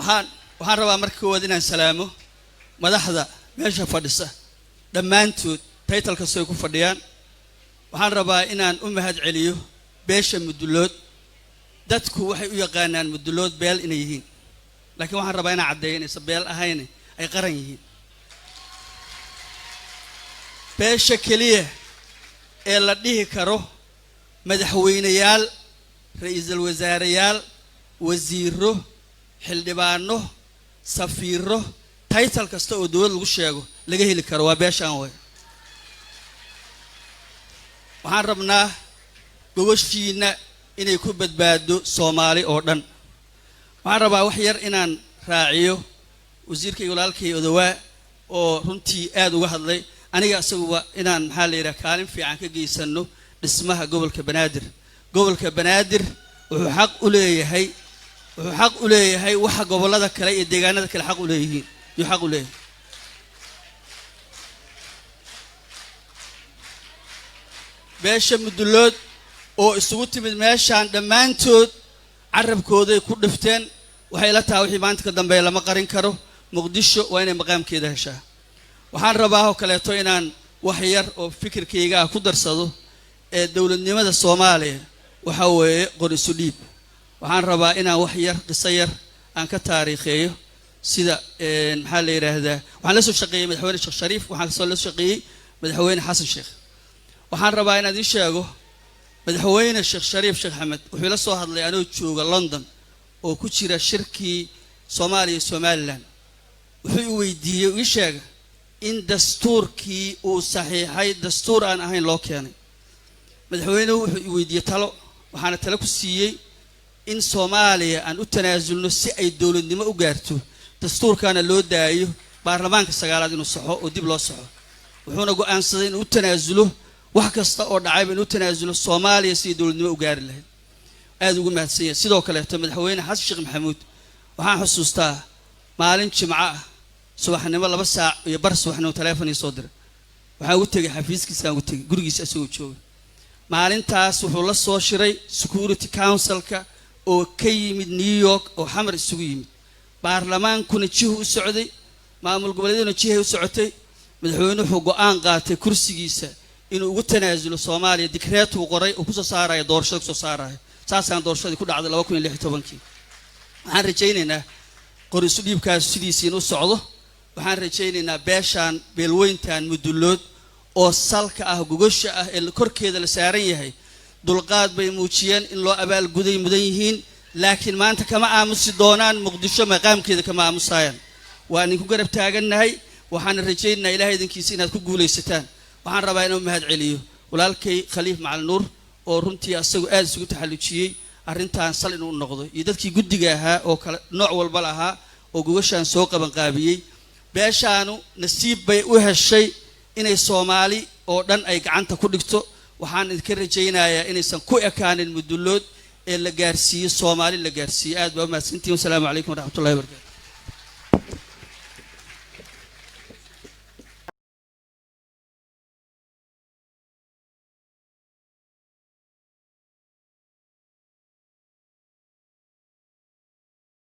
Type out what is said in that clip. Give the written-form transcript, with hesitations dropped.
waxaan rabaa marka koowaad inaan salaamo madaxda meesha fadhisa dhammaantood taytalka soo ku fadhiyaan waxaan rabaa inaan u mahad celiyo beesha mudulood dadku waxay u yaqaanaan mudulood beel inay yihiin laakiin waxaan rabaa inaan caddeeyo inaysan beel ahayn ay qaran yihiin beesha kaliya ee la dhihi karo madaxweynayaal ra'iisul wasaareyaal wasiiro xildhibaano safiiro title kasta oo dawlad lagu sheego laga heli karo waa beeshaan way waxaan rabnaa gogoshiina inay ku badbaado Soomaali oo dhan waxaan rabaa wax yar inaan raaciyo wasiirka walaalkay Odawaa oo runtii aad uga hadlay aniga asaguba inaan maxaa la yiraahdaa kaalin fiican ka geysano dhismaha gobolka Banaadir wuxuu xaq u leeyahay waxa gobolada kale iyo deegaanada kale xaq u leeyihiin beesha mudulood oo isugu timid meeshaan dhammaantood carabkooda ay ku dhifteen waxay la tahay wixii maanta ka dambeeya lama qarin karo muqdisho waa inay maqaamkeeda heshaa waxaan rabaa oo kaleeto inaan wax yar oo fikirkayga ku darsado ee dawladnimada Soomaaliya waxa weeye qor isu dhiib waxaan rabaa inaan wax yar qiso yar aan ka taariikheeyo sida maxaa la yiraahdaa waxaan la soo shaqeeyay madaxweyne Sheekh Shariif waxaan soo la shaqeeyay madaxweyne Xasan Sheekh waxaan rabaa inaan idin sheego madaxweyne Sheekh Shariif Sheekh Axmed wuxuu la soo hadlay anoo jooga London oo ku jira shirkii Soomaaliya iyo Somaliland wuxuu weydiiyay ii sheegay in dastuurkii uu saxiixay dastuur aan ahayn loo keenay madaxweynuhu wuxuu weydiiyay talo waxaana talo ku siiyay in Soomaaliya aan u tanaasulno si ay dawladnimo u gaarto dastuurkana loo daayo baarlamaanka sagaalaad inuu saxo oo dib loo saxo wuxuuna go'aansaday inuu tanaasulo wax kasta oo dhacay inuu tanaasulo Soomaaliya si dawladnimo u gaari lahayd aad ugu mahadsanyahay sidoo kale madaxweyne Xasan Sheekh Maxamuud waxaan xusuustaa maalin Jimco subaxnimo 2 saac iyo bar subaxnimo telefoon soo diray waxaan u tagay xafiiskiisa aan u tagay gurigiisa asoo jooga maalintaas wuxuu la soo shiray Security Council-ka oo ka yimid New York oo xamar isugu yimid baarlamaankuna jihu u socday maamul goboleedna jihu u socotay madaxweynuhu wuxuu go'aan qaatay kursigiisa inuu ugu tanaasulo Soomaaliya dikreet uu qoray oo ku soo saarayo doorashada ku soo saarayo saasaan doorashadii ku dhacday 2016 waxaan rajaynaynaa qor isu dhiibkaas sidiisii u socdo waxaan rajaynaynaa beeshaan beelweyntan mudulood oo salka ah gogosha ah ee korkeeda la saaran yahay dulqaad bay muujiyeen in loo abaal guday mudan yihiin laakiin maanta kama aamusi doonaan muqdisho maqaamkeeda kama aamusayaan waa idinku garab taagannahay waxaan rajaynaynaa ilaahay idinkiisa inaad ku guuleysataan waxaan rabaa inaan mahad celiyo walaalkay Khaliif Macalin Nuur oo runtii asagu aad isugu taxallujiyay arrintan sal inuu noqdo iyo dadkii guddiga ahaa oo kala nooc walba lahaa oo gogoshaan soo qaban qaabiyay beeshaanu nasiib bay u heshay inay Soomaali oo dhan ay gacanta ku dhigto waxaan idin rajaynayaa inaysan ku ekaanin mudulood ee la gaarsiiyo Soomaali la gaarsiiyo aad baa mahadsantiin. Assalaamu calaykum waraxmatullaahi wabarakaatuh.